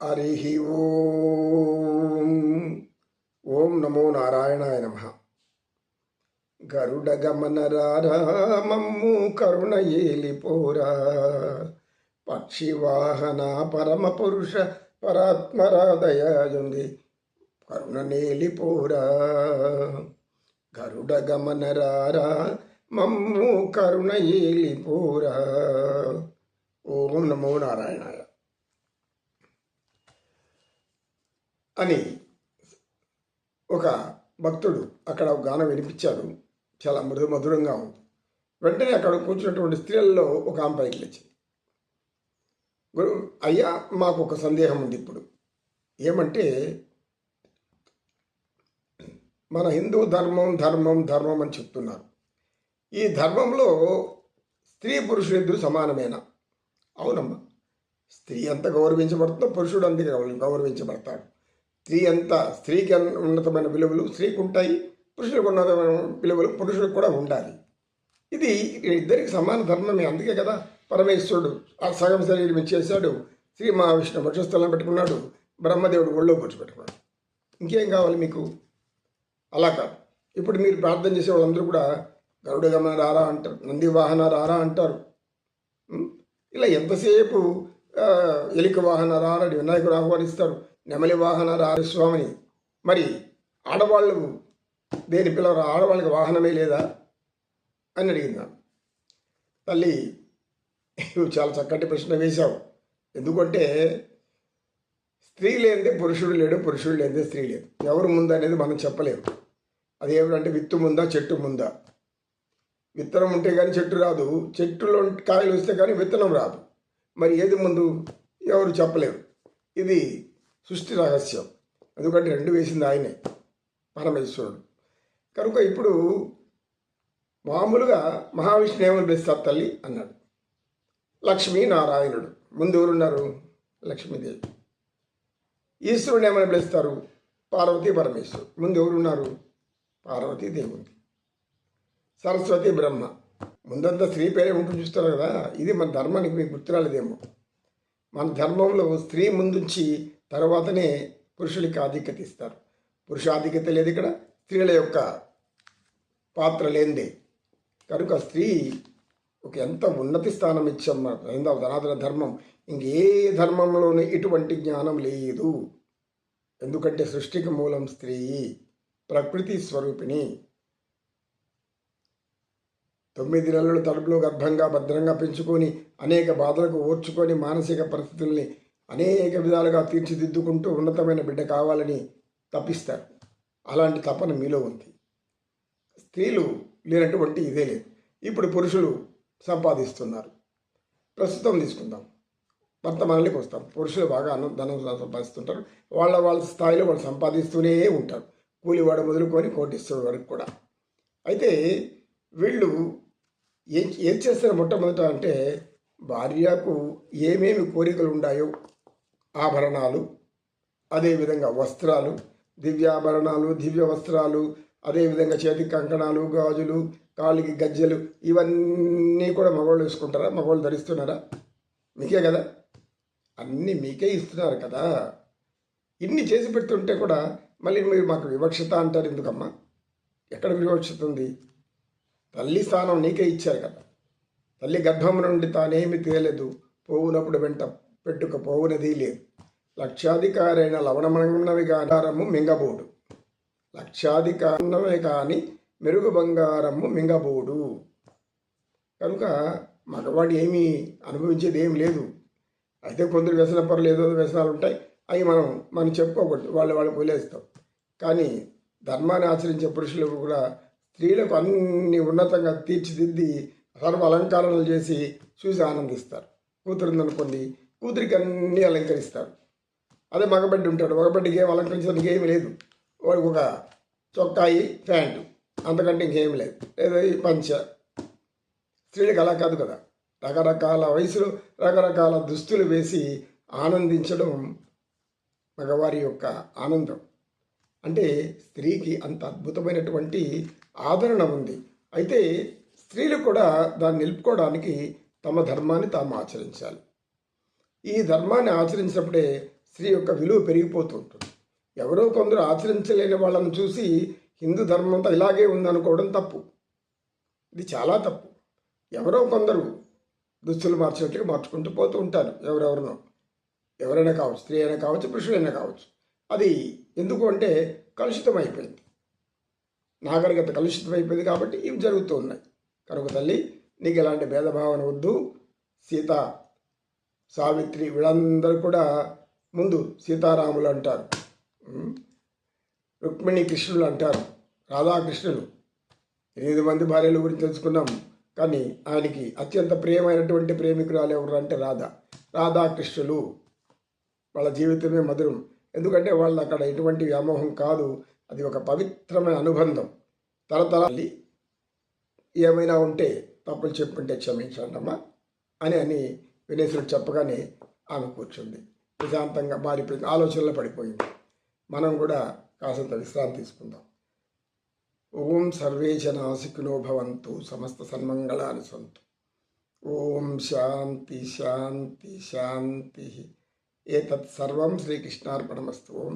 హరి ఓం. ఓం నమో నారాయణాయ నమః. గరుడ గమన రామమ్ము కరుణ ఏలిపోరా, పక్షి వాహన పరమ పురుష పరాత్మరాదయుంది కరుణ నేలిపోరా. గరుడ గమన రామమ్ము కరుణ ఏలిపోరా. ఓం నమో నారాయణాయ అని ఒక భక్తుడు అక్కడ ఒక గానం వినిపించాడు. చాలా మధురంగా ఉంది. వెంటనే అక్కడ కూర్చున్నటువంటి స్త్రీలలో ఒక ఆమె పైకి లేచింది. అయ్యా, మాకు ఒక సందేహం ఉంది. ఇప్పుడు ఏమంటే, మన హిందూ ధర్మం ధర్మం ధర్మం అని చెప్తున్నారు. ఈ ధర్మంలో స్త్రీ పురుషులు ఇద్దరు సమానమేనా? అవునమ్మా, స్త్రీ ఎంత గౌరవించబడుతుందో పురుషుడు అంతే గౌరవించబడతాడు. స్త్రీకి ఉన్నతమైన విలువలు స్త్రీకి ఉంటాయి, పురుషులకు ఉన్నతమైన విలువలు పురుషులకు కూడా ఉండాలి. ఇది ఇద్దరికి సమాన ధర్మమే. అందుకే కదా పరమేశ్వరుడు ఆ సగం శరీరం ఇచ్చేశాడు, శ్రీ మహావిష్ణు వక్షస్థలం పెట్టుకున్నాడు, బ్రహ్మదేవుడు ఒళ్ళో కూర్చోబెట్టుకున్నాడు. ఇంకేం కావాలి మీకు? అలా కాదు. ఇప్పుడు మీరు ప్రార్థన చేసే వాళ్ళందరూ కూడా గరుడ గమన రారా అంటారు, నంది వాహన రారా అంటారు. ఇలా ఎంతసేపు ఎలిక వాహన రారని వినాయకుడు ఆహ్వానిస్తారు, నెమలి వాహన రాజస్వామిని. మరి ఆడవాళ్ళు దేని పిల్లలు? ఆడవాళ్ళకి వాహనమే లేదా అని అడిగిందాను. తల్లి, నువ్వు చాలా చక్కటి ప్రశ్న వేశావు. ఎందుకంటే స్త్రీ లేనిదే పురుషుడు లేడు, పురుషుడు లేనిదే స్త్రీ లేదు. ఎవరు ముందు అనేది మనం చెప్పలేము. అదేమిటంటే విత్తు ముందా చెట్టు ముందా? విత్తనం ఉంటే కానీ చెట్టు రాదు, చెట్టులో కాయలు వస్తే కానీ విత్తనం రాదు. మరి ఏది ముందు ఎవరు చెప్పలేరు. ఇది సృష్టి రహస్యం. ఎందుకంటే రెండు వేసింది ఆయనే, పరమేశ్వరుడు. కనుక ఇప్పుడు మామూలుగా మహావిష్ణు ఏమని పిలుస్తారు తల్లి అన్నాడు. లక్ష్మీ నారాయణుడు. ముందు ఎవరున్నారు? లక్ష్మీదేవి. ఈశ్వరుడు ఏమని పిలుస్తారు? పార్వతీ పరమేశ్వరుడు. ముందు ఎవరున్నారు? పార్వతీ దేవుడు. సరస్వతి బ్రహ్మ. ముందంతా స్త్రీ పేరే ఉంటుంది, చూస్తారు కదా. ఇది మన ధర్మానికి మీకు గుర్తురాలేదేమో. మన ధర్మంలో స్త్రీ ముందుంచి తర్వాతనే పురుషులకి ఆధిక్యత ఇస్తారు. పురుషాధిక్యత లేదు ఇక్కడ, స్త్రీల యొక్క పాత్ర లేనిదే. కనుక స్త్రీ ఒక ఎంత ఉన్నతి స్థానం ఇచ్చాం మన హైందవ సనాతన ధర్మం. ఇంకే ధర్మంలోనే ఇటువంటి జ్ఞానం లేదు. ఎందుకంటే సృష్టికి మూలం స్త్రీ, ప్రకృతి స్వరూపిణి. 9 నెలలు తడుపులో గర్భంగా భద్రంగా పెంచుకొని అనేక బాధలకు ఓర్చుకొని మానసిక పరిస్థితుల్ని అనేక విధాలుగా తీర్చిదిద్దుకుంటూ ఉన్నతమైన బిడ్డ కావాలని తప్పిస్తారు. అలాంటి తపన మీలో ఉంది. స్త్రీలు లేనటువంటి ఇదే లేదు. ఇప్పుడు పురుషులు సంపాదిస్తున్నారు. ప్రస్తుతం తీసుకుందాం, వర్తమానానికి వస్తాం. పురుషులు బాగా ధనం సంపాదిస్తుంటారు. వాళ్ళ స్థాయిలో వాళ్ళు సంపాదిస్తూనే ఉంటారు, కూలివాడు మొదలుకొని కోటీశ్వరుడు వరకు కూడా. అయితే వీళ్ళు ఏం చేస్తారు? మొట్టమొదట అంటే భార్యకు ఏమేమి కోరికలు ఉన్నాయో ఆభరణాలు, అదేవిధంగా వస్త్రాలు, దివ్యాభరణాలు, దివ్య వస్త్రాలు, అదేవిధంగా చేతికి కంకణాలు, గాజులు, కాళ్ళకి గజ్జెలు, ఇవన్నీ కూడా మగవాళ్ళు వేసుకుంటారా? మగవాళ్ళు ధరిస్తున్నారా? మీకే కదా, అన్నీ మీకే ఇస్తున్నారు కదా. ఇన్ని చేసి పెడుతుంటే కూడా మళ్ళీ మీరు మాకు వివక్షత అంటారు. ఎందుకమ్మా? ఎక్కడ వివక్షత ఉంది? తల్లి స్థానం నీకే ఇచ్చారు కదా. తల్లి గర్భం నుండి తానేమి తేలేదు, పోవునప్పుడు వెంట పెట్టుక పోవునది లేదు. లక్షాధికారైన లవణమన్నవి గారము మింగబోడు, లక్షాధికారమే కానీ మెరుగు బంగారము మింగబోడు. కనుక మగవాడు ఏమీ అనుభవించేది ఏం లేదు. అయితే కొందరు వ్యసన పరులు ఏదో వ్యసనాలు ఉంటాయి, అవి మనం చెప్పుకోకూడదు, వాళ్ళు వదిలేస్తాం. కానీ ధర్మాన్ని ఆచరించే పురుషులు కూడా స్త్రీలకు అన్ని ఉన్నతంగా తీర్చిదిద్ది సర్వ అలంకారాలు చేసి చూసి ఆనందిస్తారు. కూతురుందనుకోండి, కూతురికి అన్నీ అలంకరిస్తారు. అదే మగబిడ్డ ఉంటాడు, మగబిడ్డకి ఏం అలంకరించడానికి ఏమీ లేదు. వాడికి ఒక చొక్కాయి, ప్యాంటు, అంతకంటే ఇంకేమీ లేదు, లేదా ఈ పంచ. స్త్రీలకు అలా కాదు కదా. రకరకాల వయసులో రకరకాల దుస్తులు వేసి ఆనందించడం మగవారి యొక్క ఆనందం. అంటే స్త్రీకి అంత అద్భుతమైనటువంటి ఆదరణ ఉంది. అయితే స్త్రీలు కూడా దాన్ని నిలుపుకోవడానికి తమ ధర్మాన్ని తాము ఆచరించాలి. ఈ ధర్మాన్ని ఆచరించినప్పుడే స్త్రీ యొక్క విలువ పెరిగిపోతూ ఉంటుంది. ఎవరో కొందరు ఆచరించలేని వాళ్ళని చూసి హిందూ ధర్మం అంతా ఇలాగే ఉందనుకోవడం తప్పు. ఇది చాలా తప్పు. ఎవరో కొందరు దుస్తులు మార్చినట్టుగా మార్చుకుంటూ పోతూ ఉంటారు. ఎవరెవరినో, ఎవరైనా కావచ్చు, స్త్రీ అయినా కావచ్చు, పురుషులైనా కావచ్చు. అది ఎందుకు అంటే కలుషితం అయిపోయింది, నాగరికత కలుషితం అయిపోయింది కాబట్టి ఇవి జరుగుతూ ఉన్నాయి. కనుక తల్లి, నీకు ఎలాంటి భేదభావన వద్దు. సీత, సావిత్రి వీళ్ళందరూ కూడా ముందు సీతారాములు అంటారు, రుక్మిణి కృష్ణులు అంటారు, రాధాకృష్ణులు. 8 మంది భార్యల గురించి తెలుసుకున్నాం. కానీ ఆయనకి అత్యంత ప్రియమైనటువంటి ప్రేమికురాలు ఎవరు అంటే రాధాకృష్ణులు. వాళ్ళ జీవితమే మధురం. ఎందుకంటే వాళ్ళు అక్కడ ఎటువంటి వ్యామోహం కాదు, అది ఒక పవిత్రమైన అనుబంధం. తరతరాలి ఏమైనా ఉంటే తప్పులు చెప్పుంటే క్షమించండమ్మా అని వినేశ్వరుడు చెప్పగానే ఆమె కూర్చుంది. ప్రశాంతంగా మారిపోయింది, ఆలోచనలో పడిపోయింది. మనం కూడా కాసంత విశ్రాంతి తీసుకుందాం. ఓం సర్వే జనా సుఖినో భవంతు, సమస్త సన్మంగళాని సంతు. ఓం శాంతి శాంతి శాంతి. ఏతత్ సర్వం శ్రీకృష్ణార్పణమస్తు. ఓం